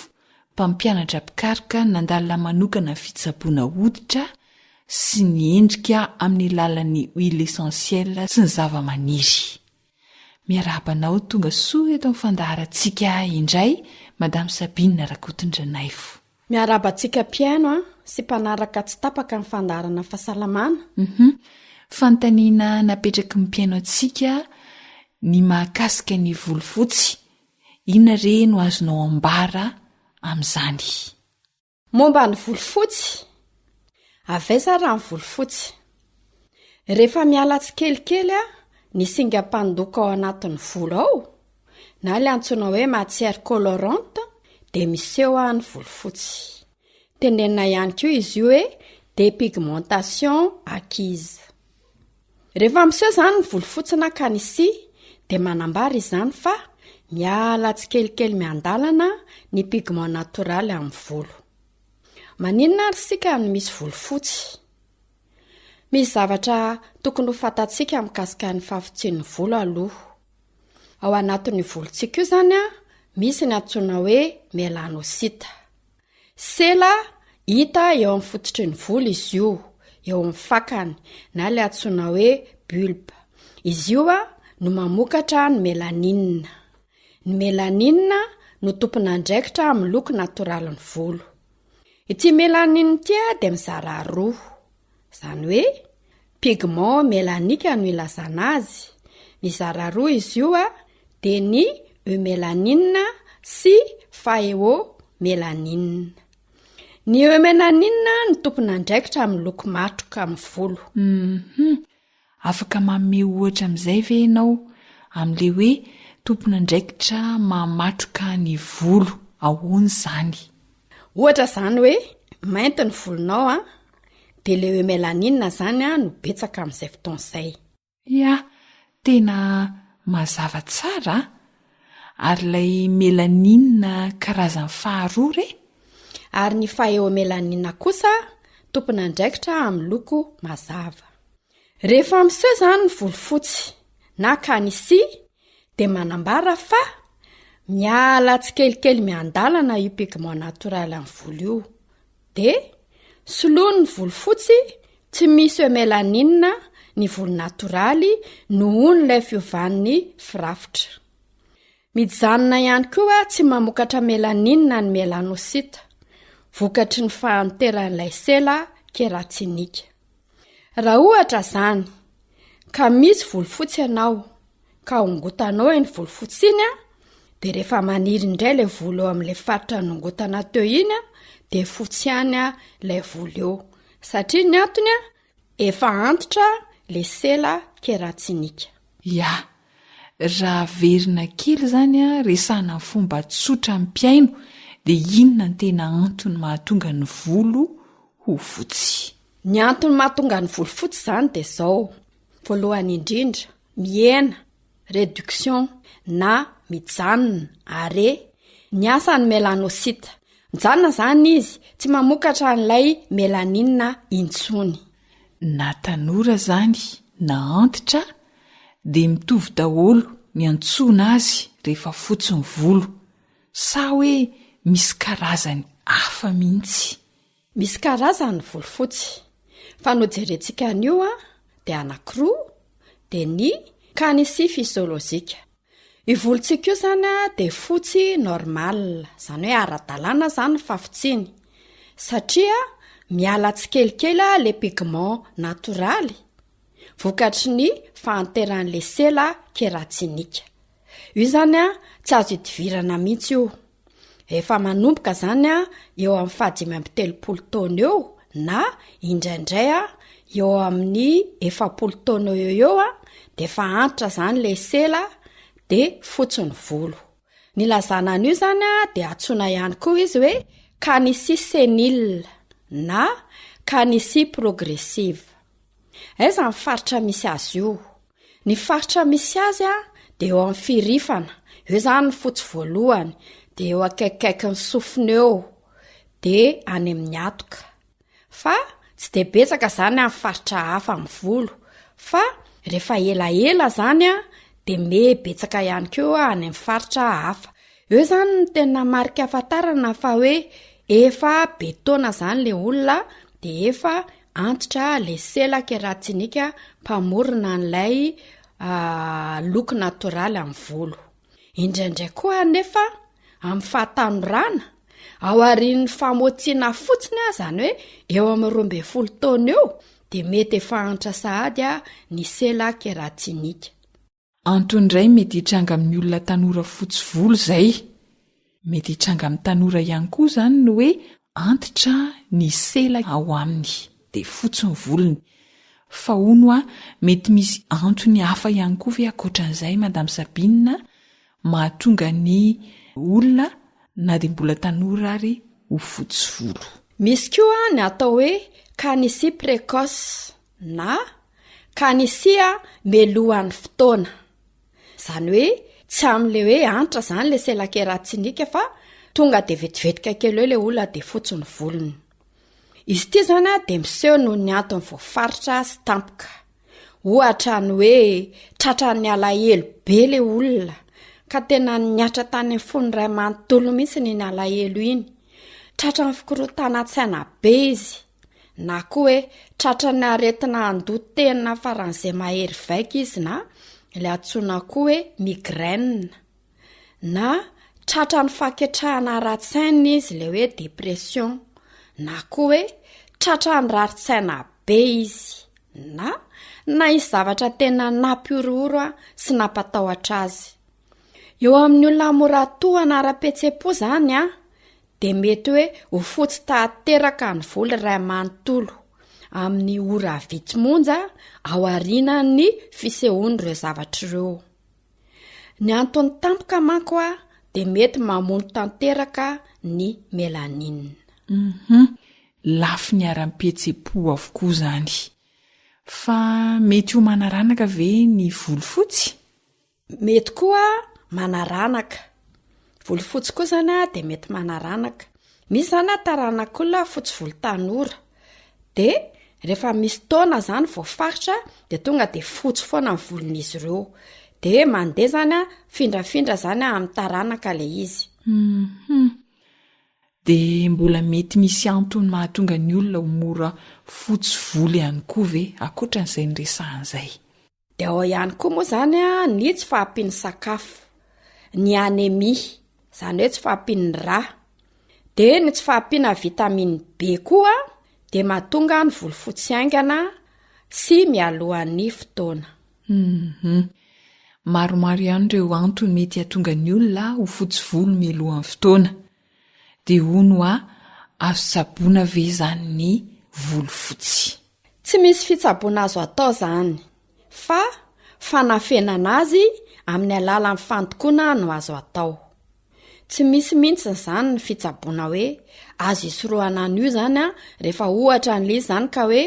mpampianatra pikaroka nandalina manokana fitsaboana hoditra sy ny endrika amin'ny lalan'ny huile essentielle sy ny zava-maniry. Miarabanao tonga soa eto amin'ny fandaharantsika indray madamy Sabina Rakotondranaivo. Miarabantsika piano sy mpanaraka tsy tapaka ny fandaharana fahasalamana. Fantaniana napetraky ny piano antsika ny mahakasika ny volo fotsy. Inona re no azonao ambara am'izany? Momba ny volo fotsy. Avesa raha ny volo fotsy. Rehefa miala tsikelikely ny singam-pandoka ao anatin'ny volo ao na le antsoina hoe matière colorante dia miseho ny volo fotsy. Tenenina ihany koa izy io hoe dépigmentation acquise. Rehefa miseho zany ny volo fotsy na kanisi dia manambara izany fa miala tsikelikely miandalana ny pigment natoraly amin'ny volo. Maninona ary sika ny misy volo fotsy? Misy zavatra tokony ho fantatsika mikasika ny fahafotsian'ny volo aloha. Ao anatin'ny volontsika io zany misy ny antsoina hoe mélanosite. Sela hita eo amin'ny fototry ny volo izy io, eo amin'ny fakany na le antsoina hoe bulbe. Izy io no mamokatra ny mélanine. Ny mélanine no tompona andraikitra amin'ny loko natoraly ny volo. Ity mélanine ity dia mizara roa. Zany hoe pigment mélanika no ilazana azy. Mizara roa izy io dia ny eumélanine sy phaeomélanine. Ny eumélanine no tompona andraikitra amin'ny loko matroka amin'ny volo. Afaka manome ohatra amin'izay ve ianao amin'ilay hoe tompona andraikitra mamatroka ny volo ahoany zany? ohatra zany hoe mainty ny volonao a de le hoe mélanine zany a no betsaka amin'izay fotoan'izay. ia tena mazava tsara ary ilay mélanine karazany faharoa re. Ary ny faheo mélanine kosa tompona ndraikitra amin'ny loko mazava. Rehefa miseho zany ny volo fotsy na kanisi de manambara fa miala tsikelikely miandalana io pigment natoraly amin'ny volo io. De soloany ny volo fotsy tsy misy hoe mélanine ny volo natoraly noho n'ilay fiovan'ny firafitra. Mijanona ihany koa tsy mamokatra mélanine ny mélanosite, vokatry ny fahanteran'ilay sela keratsinika. Raha ohatra zany ka misy volo fotsy ianao ka ongotanao ny volo fotsy iny de rehefa maniry indray le volo eo amin'ilay faritra nongotana teo iny de fotsy ihany ilay volo eo satria ny antony efa antitra le sela keratsinika. ia raha verina kely zany resana fomba tsotra mpiaino de inona ny tena antony mahatonga ny volo ho fotsy? Ny antony mahatonga ny volo fotsy zany de zao: voalohany indrindra miena, réduction na mijanona, are ny asan'ny mélanosite. Mijanona zany izy tsy mamokatra n'ilay mélanine intsony. Na tanora zany na antitra de mitovy daholo ny antsona azy rehefa fotsy ny volo, sa hoe misy karazany hafa mihitsy? Misy karazany volo fotsy fa no jerentsika an'io de anankiroa de ny kanisi physiologika. I volontsika io zany de fotsy normal, zany hoe ara-dalàna zany fafotsiny satria miala tsikelikely le pigment natoraly vokatry ny fahanteran'le sela keratsinika. Io zany tsy azo idivirana mihitsy io. Efa manomboka zany eo amin'ny 5-7 taona eo na indraindray eo amin'ny 7 taona eo de fa antitra zany le sela de fotsy ny volo. Ny lazana an'io zany de atsona ihany koa izy hoe kanisi sénile na kanisi progressive. Aiza ny faritra misy azy io? Ny faritra misy azy de eo amin'ny firifana, eo zany ny fotsy voalohany, de eo akaikikaiky ny sofina eo de any amin'ny atoka. Fa tsy de betsaka zany amin'ny faritra hafa amin'ny volo, fa rehefa elaela zany de betsaka ihany koa any amin'ny faritra hafa. Eo zany ny tena marika afatarana fa hoe efa betona zany le olona de efa antitra le sela keratsinika mpamorona n'ilay loko natoraly amin'ny volo. Indraindray koa nefa amin'ny fahatanorana ao arin'ny famotsiana fotsiny zany hoe eo amin'ny 12 taona eo de mety efa antitra sahady ny sela keratsinika. Antondray mety hitranga amin'ny olona tanora fotsy volo zay. Mety hitranga amin'ny tanora ihany koa zany no hoe antitra ny sela ao aminy de fotsy ny volony. Fa ono mety misy antony hafa ihany koa ve akoatran'izay Madame Sabine mahatonga ny olona na de mbola tanora ary ho fotsy volo? Misy koa ny atao hoe kanisi précoce na kanisi melohan'ny fotoana. Zany hoe tsy amin'le hoe antitra zany le sela keratsinika fa tonga de vetivetika kely hoe le olona de fotsy ny volony. Izy ity zany de miseho noho ny antony voafaritra sy tampoka. Ohatra ny hoe tratran'ny alahelo be le olona ka tena niatra tany amin'ny fony ray manontolo mihitsy ny alahelo iny. Tratran'ny fikorotana-tsaina be izy, na koa hoe tratran'ny aretina andotenina faran'izay mahery vaika izy, na le atsona koa hoe migraine, na tratran'ny faketrahana ratsaina izy le hoe dépression, na koa hoe tratran'ny raritsaina be izy, na isy zavatra tena napiorooro sy nampatahotra azy. Eo amin'ny olona moratoana ara-petsepo zany de mety hoe ho fotsy tahateraka ny volo ray manontolo amin'ny ora vitsy-monja ao aorian'ny fisehoan'ireo zavatra ireo. Ny antony tampoka manko dia mety mamono tanteraka ny melanina. Lafy ny aram-pihetsepo avokoa zany. Fa mety ho manaranaka ve ny volofotsy? Mety koa manaranaka. Volofotsy koa zany dia mety manaranaka. Misy zany taranaka olona fotsy volotanora. Dia rehefa misy taona zany voafaritra dia tonga dia fotsy foana ny volon'izy ireo. Dia mandeha zany findrafindra zany amin'ny taranaka ilay izy. Dia mbola mety misy antony mahatonga ny olona ho mora fotsy volo ihany koa ve ankoatran'izay niresahan'izay? Dia ao ihany koa moa zany ny tsy fahampiany sakafo, ny anémie, izany hoe tsy fahampiany rà. Dia ny tsy fahampiana vitamine B koa dia mahatonga ny volofotsy aingana sy mialohan'ny fotoana. Maromaro ihany ireo antony mety hahatonga ny olona ho fotsy volo mialohan'ny fotoana. Dia hono azo tsaboana ve zany ny volofotsy? Tsy misy fitsaboana azo atao zany, fa fanafenana azy amin'ny alalan'ny fandokoana no azo atao. Tsy misy mihitsy zany ny fitsaboana hoe azo isorohana an'io zany rehefa ohatra n'ilay izy zany ka hoe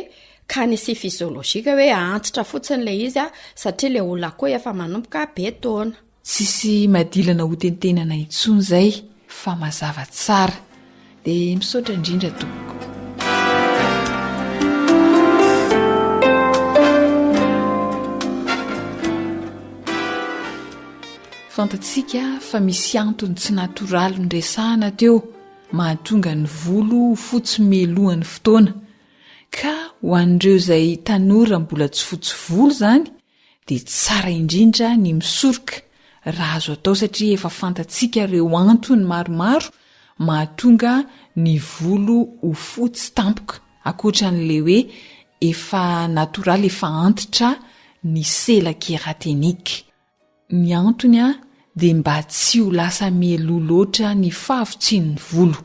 kanisy fisiolojika hoe antitra fotsiny ilay izy satria ilay olona koa efa manomboka be taona. Tsisy madilana ho tentenana intsony izay fa mazava tsara. Dia misaotra indrindra tompoko. Fantatsika fa misy antony tsy natoraly nresahana teo mahatonga ny volo fotsy mialohan'ny fotoana. Ka ho an'ireo izay tanora mbola tsy fotsy volo zany dia tsara indrindra ny misoroka raha azo atao satria efa fantatsika ireo antony maromaro mahatonga ny volo ho fotsy tampoka ankoatran'ilay hoe efa natoraly efa antitra ny sela keratenika. Ny antony dia mba tsy ho lasa mialoha loatra ny fahafotsian'ny volo.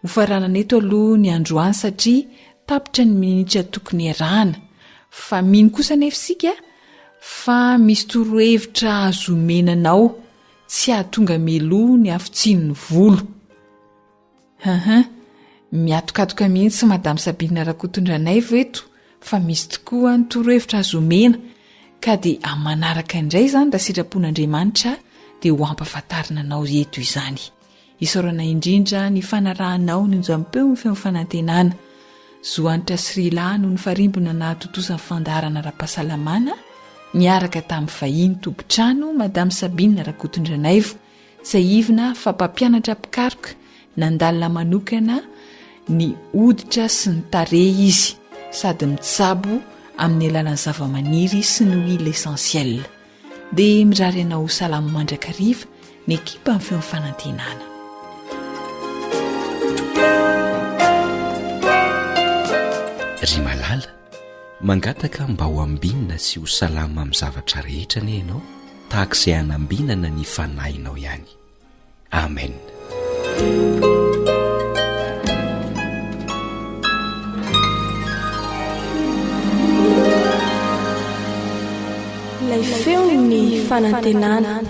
Ho faranana eto aloha ny androany satria tapitra ny minitra tokony iarahana. Fa mino kosa nefa isika fa misy torohevitra azo menanao tsy hahatonga mialoha ny hafotsian'ny volo. Miatokatoka mihitsy Madame Sabina Rakotondranay veto fa misy tokoa ny torohevitra azo mena ka dia amin'ny manaraka indray zany raha sitrapon'Andriamanitra dia ho ampahafantarina anao eto izany. Isaorana indrindra ny fanarahanao ny njam-peo ny fanantenana. Zoanitra Srila no ny farimbona na totosan'ny fandarana ara-pahasalamana niaraka tamin'ny vahiny tompotrano Madame Sabina Rakotondranaivo tsy ahivina fa mpampianatra pikaroka nandalina manokana ny oditra sy ny tarehy izy sady mitsabo amin'ny alalan'ny zavamaniry sy ny huile essentielle. Dia mirary anao salamo mandrakariva ny ekipa amin'ny feo fanantenana. Ry malala, mangataka mba ho ambinina sy ho salama amin'ny zavatra rehetra ne ianao tahaka izay hanambinana ny fanahinao ihany. Amen. Ilay feo ny fanantenana.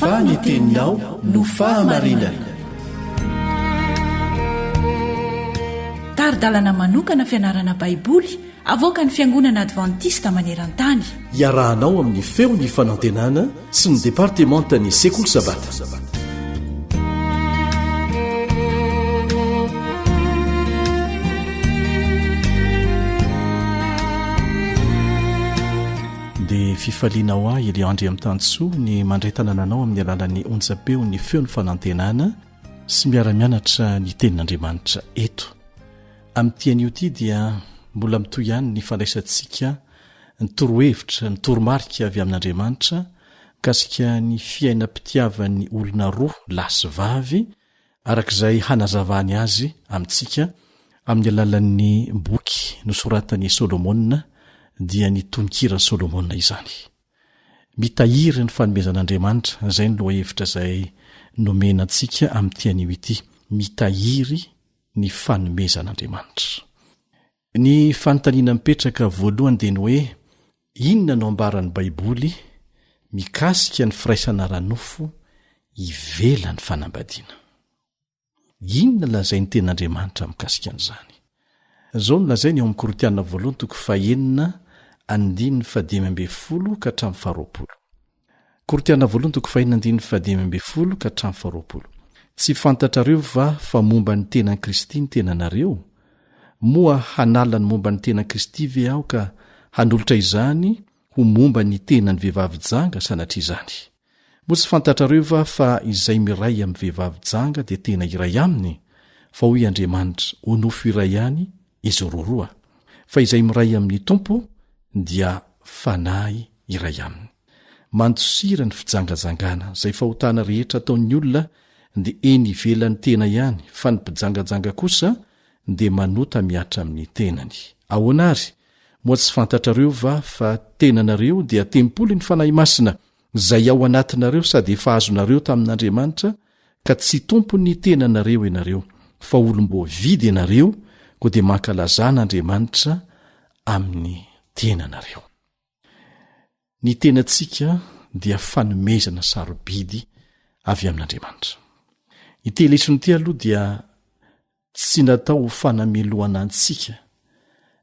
Fa ny teninao no fahamarinana. Taridalana manokana fianarana baiboly avoaka ny Fiangonana Adventista maneran-tany. Iarahanao amin'ny feo ny fanantenana sy ny departementany sekoly sabata. Dia fifalianao ahy Eliandry amin'ny Tansoa ny mandray tanànanao amin'ny alalan'ny onjapeo ny feo ny fanantenana sy miara-mianatra ny tenin'Andriamanitra eto. Amin'ny tian'io ity dia mbola mitoy ihany ny fandraisantsika ny torohevitra ny toromarika avy amin'Andriamanitra kasika ny fiainam-pitiavan'ny olona roa lahy sy vavy arak'izay hanazavany azy amintsika amin'ny alalan'ny boky nosoratany Solomona dia ny tononkira Solomona izany. Mitahiry ny fanomezan'Andriamanitra izay ny lohahevitra izay nomenantsika amin'ny tian'io ity. Mitahiry ny fanomezan'Andriamanitra. Ny fanontaniana mipetraka voalohany dia ny hoe inona no ambaran'ny baiboly mikasika ny firaisana ranofo ivela ny fanambadiana? Inona lazay ny ten'Andriamanitra mikasika an'izany? Zao no lazay ny ao amin'ny Korintiana 2:9-10 ka hatramin'ny 20. Korintiana 2:9-10 ka hatramin'ny 20. Tsy fantatrareo va fa momba ny tenan'i Kristy ny tenanareo? Moa hanala ny momba ny tenan'i Kristy ve aho ka hanolotra izany ho momba ny tenan'ny vehivavy janga sanatria izany? Moa tsy fantatrareo va fa izay miray amin'ny vehivavy janga dia tena iray aminy? Fa hoy Andriamanitra, ho nofo iray ihany izy roroa. Fa izay miray amin'ny tompo dia fanahy iray aminy. Mantsosira ny fijangajangana, zay fahotana rehetra ataon'ny olona dia eny ivelan'ny tena ihany, fa ny mpijangajanga kosa dia manota miatra amin'ny tenany. Ahoana ary? Moa tsy fantatrareo va fa tenanareo dia tempolo ny fanahy masina, zay ao anatinareo sady efa azonareo tamin'Andriamanitra, ka tsy tompony tenanareo ianareo, fa olom-bo vidy ianareo, koa dia mankalazan'Andriamanitra amin'ny tenanareo. Ny tenantsika dia fanomezana sarobidy avy amin'Andriamanitra. Ity lesona ity aloha dia tsy natao ho fanameloana antsika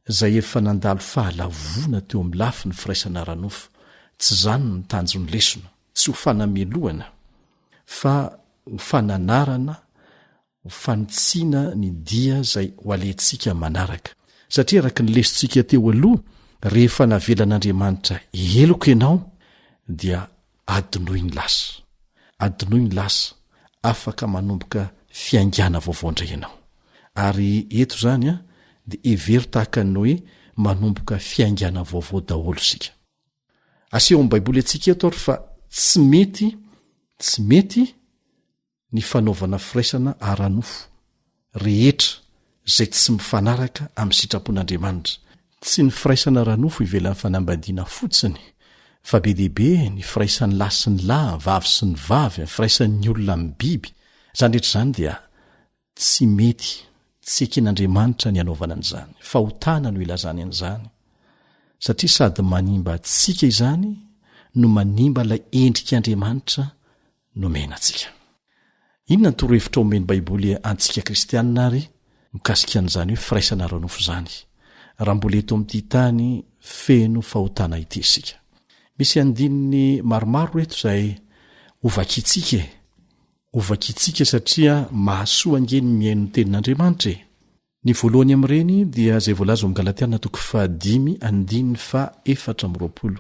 zay efa nandalo fahalavona teo amin'ny lafiny firaisana ranofo. Tsy zany ny tanjon'ny lesona, tsy ho fanameloana, fa ho fananarana, ho fanitsiana ny dia zay ho alentsika manaraka. Satria araka ny lesontsika teo aloha, rehefa navelan'Andriamanitra eloko ianao dia adinoiny lasa. Adinoiny lasa, afaka manomboka fiangana vaovao indray ianao. Ary eto zany dia hevery tahaka ny hoe manomboka fiangana vaovao daholo sika. Aseho amin'ny baiboly antsika eto ary fa tsy mety ny fanaovana firaisana ara-nofo rehetra zay tsy mifanaraka amin'ny sitrapon'Andriamanitra. Tsy ny firaisana ara-nofo ivelan'ny fanambadiana fotsiny, fa be dehibe ny firaisan'ny lahy sy ny lahy, vavy sy ny vavy, ny firaisan'ny olona amin'ny biby. Zany rehetra zany dia tsy mety, tsy eken'Andriamanitra ny anaovana an'izany, fa hotana no ilazany an'izany. Satria sady manimba atsika izany no manimba ilay endrik'Andriamanitra nomena atsika. Inona ny torohevitra omeny baiboly antsika kristianina ary mikasika an'izany hoe firaisana ara-nofo zany? Raha mbola eto amin'ity tany feno fahotana ity isika. Misy andininy maromaro eto izay ovakitsika satria mahasoa angeny miaino ny tenin'Andriamanitra. Ny voalohany amin'ireny dia zay voalaza amin'ny Galatiana 5:4.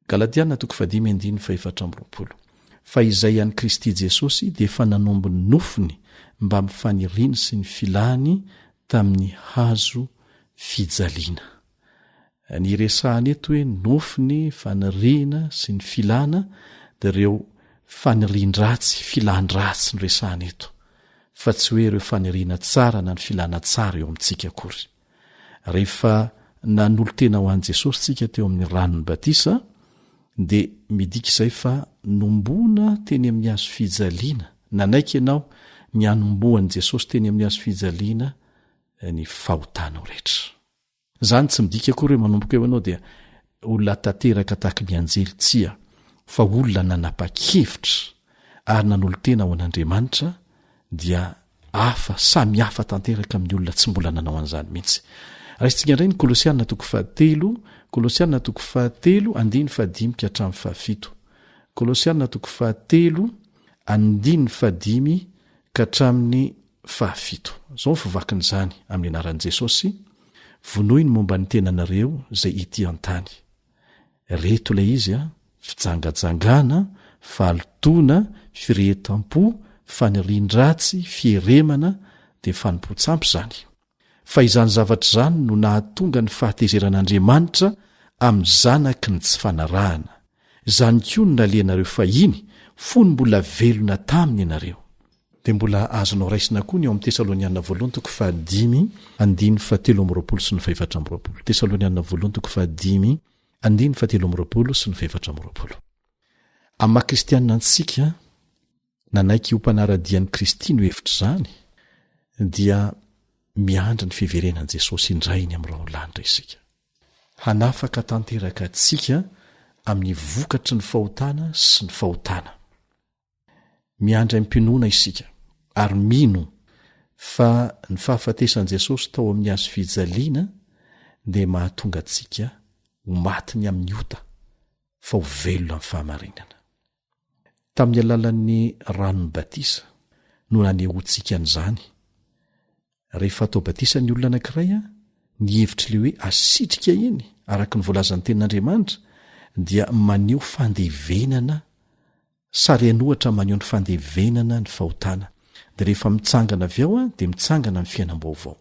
Galatiana 5:4. Fa izay an'i Kristy Jesosy dia efa nanombo ny nofony mba mifaniriana sy ny filany tamin'ny hazo fijaliana. Ny resahany eto hoe nofony, faniriana sy ny filana dia ireo fanirian-dratsy, filan-dratsy ny resahany eto, fa tsy hoe ireo faniriana tsara na ny filana tsara eo amintsika akory. Rehefa nanolo tena ho an'i Jesosy tsika teo amin'ny ranony batisa, dia midika izay fa nombona teny amin'ny hazo fijaliana, nanaiky ianao ny anomboan'i Jesosy teny amin'ny hazo fijaliana ny fahotanao rehetra. Zany tsy midika akory hoe manomboka eo ianao dia olona tanteraka tahaka ny anjely, tsia, fa olona nanapa-kevitra ary nanolo tena ho an'Andriamanitra dia hafa, samy hafa tanteraka amin'ny olona tsy mbola nanao an'izany mihitsy. Raisitsika indray ny Kolosianina 4:5, Kolosianina 4:5-7. Kolosianina 4:5-7. Zao fivakin'izany amin'ny anaran'i Jesosy: vonoiny momba ny tenanareo zay ity an-tany. Reto ilay izy fijangajangana, falotona, firehetam-po, fanirian-dratsy, fieremana dia fanompo-tsampy zany. Fa izany zavatra izany no nahatonga ny fahatezeran'Andriamanitra amin'ny zanaky ny tsy fanarahana. Zany koa no naleanareo fahiny, fony mbola velona taminy ianareo. Dia mbola azonao raisina koa ny ao amin'ny Tesalonianina 2:5-7. Tesalonianina 2:5-7. Amin'ny maha-kristianina antsika, nanaiky ho mpanaradian'i Kristy no hevitra zany, dia miandra ny fiverenan'i Jesosy indray ny amin'ny raolanitra isika. hanafaka tanteraka atsika amin'ny vokatry ny fahotana sy ny fahotana. Miandra impinoana isika ary mino fa ny fahafatesan'i Jesosy tao amin'ny hazo fijaliana dia mahatonga atsika ho matiny amin'ny ota fa ho velona amin'ny fahamarinana. Tamin'ny alalan'ny ranon'ny batisa no nanehoantsika an'izany. Rehefa atao batisa ny olona anankiray ny hevitry le hoe asitrika eny araka ny voalazan'ny tenin'Andriamanitra dia maneho fandevenana sary anohatra maneho ny fandevenana ny fahotana. Dia rehefa mitsangana avy ao dia mitsangana amin'ny fiainam-baovao.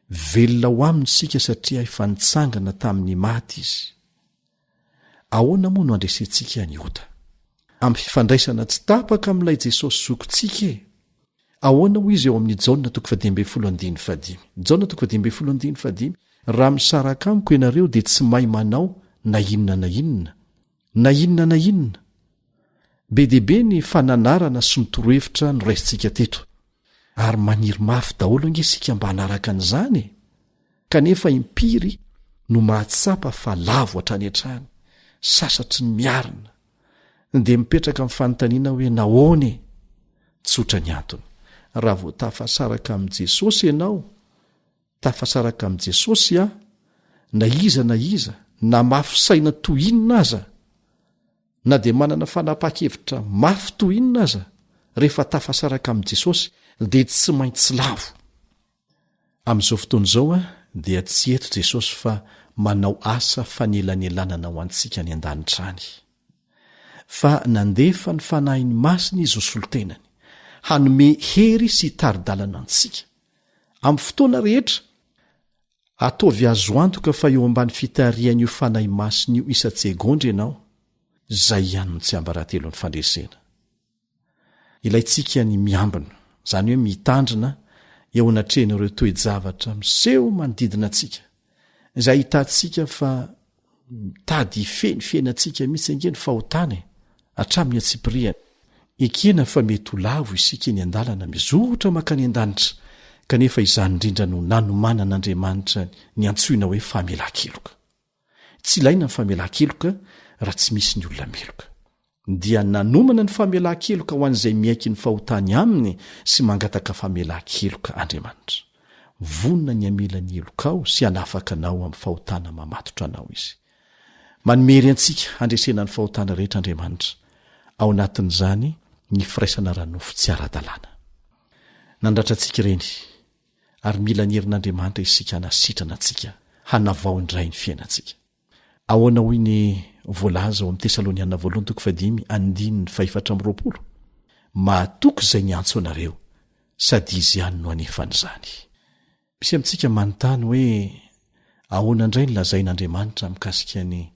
Velona ho aminy sika satria efa nitsangana tamin'ny maty izy. Ahoana moa no andresentsika ny ota? Amin'ny fifandraisana tsy tapaka amin'ilay Jesosy zokontsika e. Ahoana ho izy eo amin'ny Jaona 2:15. Jaona 2:15. Raha misaraka amiko ianareo dia tsy mahay manao na inona na inona. Na inona na inona. Be deaibe ny fananarana sy ny torohevitra no raisintsika teto. Ary maniry mafy daholo angesika mba hanaraka an'izany. Kanefa impiry no mahatsapa fa lavo hatrany hatrany. Sasatry ny miarina. Dia mipetraka amin'ny fanontaniana hoe nahoana? Tsotra ny antony. Raha vao tafasaraka amin'i Jesosy ianao, tafasaraka amin'i Jesosy na iza, na mafy saina toy inona aza, na dia manana fanapa-kevitra mafy toy inona aza, rehefa tafasaraka amin'i Jesosy dia tsy maintsy lavo. Amin'izao fotoana izao dia tsy eto Jesosy fa manao asa fanelanelana ho antsika ny an-danitra any. Fa nandefa ny fanahiny masina izy ho solotenany, hanome hery sy taridalana antsika. Amin'ny fotoana rehetra, ataovy azo antoka fa eo ambany fitarihan'io fanahy masina io isa-tsegondra ianao, izay ihany no tsy ambarahatelo ny fandresena. Ilayntsika ny miambina, izany hoe mitandrina eo anatrehan'ireo toe-javatra miseho manodidina antsika, izay hitantsika fa mitady hifeny fiainantsika mihitsy ange ny fahotana hatramin'ny atsipiriany. Ekena fa mety ho lavo isika ny andalana mizotra makany an-danitra, kanefa izany indrindra no nanomanan'Andriamanitra ny antsoina hoe famelan-keloka. Tsy ilaina ny famelan-keloka raha tsy misy ny olona meloka. Dia nanomana ny famelan-keloka ho an'izay miaiky ny fahotany aminy sy mangataka famelan-keloka Andriamanitra. Vonona ny amelany elokao sy hanafaka anao amin'ny fahotana mamatotra anao izy. Manomery antsika handresena ny fahotana rehetra Andriamanitra. Ao anatin'izany ny firaisana ranofo tsy ara-dalàna. Nandratra antsika ireny, ary mila ny herin'Andriamanitra isika hanasitrana antsika, hanavao indray ny fiainantsika. Ahoana hoy ny voalaza ao amin'ny Tesaloniana 2:5-20. Mahatoky izay ny antso anareo, sady izy ihany no anefan'izany. Misy amintsika manontany hoe ahoana indray ny lazain'Andriamanitra mikasika ny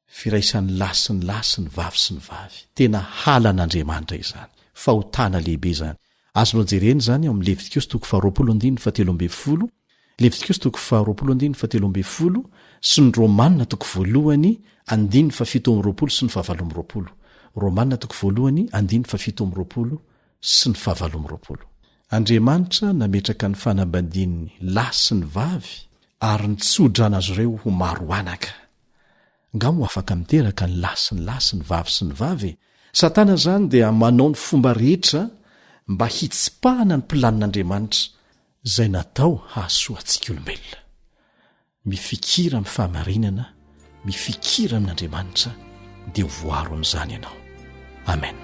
firaisan'ny lahy sy ny lahy sy ny vavy sy ny vavy. Tena halan'Andriamanitra izany, fahotana lehibe izany. Azonao jereny izany ao amin'ny Levitikos 2:20, Levitikos 2:20 sy ny Romanina 2:17 sy ny 20. Romanina 2:17 sy ny 20. Andriamanitra nametraka ny fanambadian'ny lahy sy ny vavy ary nitsodrana azy ireo ho maro anaka. Nga mo afaka miteraka ny lahy sy ny lahy sy ny vavy sy ny vavy. Satana zany dia manao ny fomba rehetra mba hitsipahana ny planin'Andriamanitra izay natao hahasoa antsika olombelona. Mifikira amin'ny fahamarinana, mifikira amin'Andriamanitra dia ho voaro amin'izany ianao. Amen.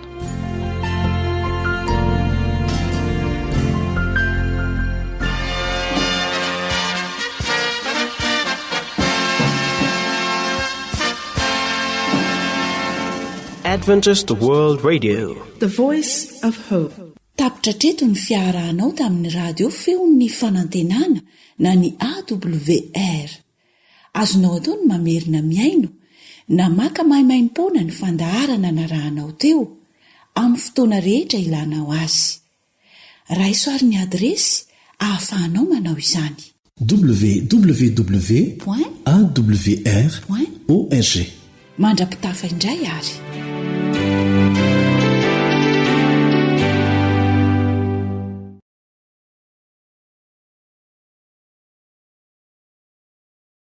Adventist World Radio, the voice of hope. Tapitra treto ny fiarahanao tamin'ny radio feon'ny fanantenana na ny AWR. Azonao atao ny mamerina miaino na maka mahimaimpona ny fandaharana na rahanao teo amin'ny fotoana rehetra ilanao azy. Raisoaryn'ny adresy ahafahanao manao izany. www.awr.org. Mandrapitafa indray ary.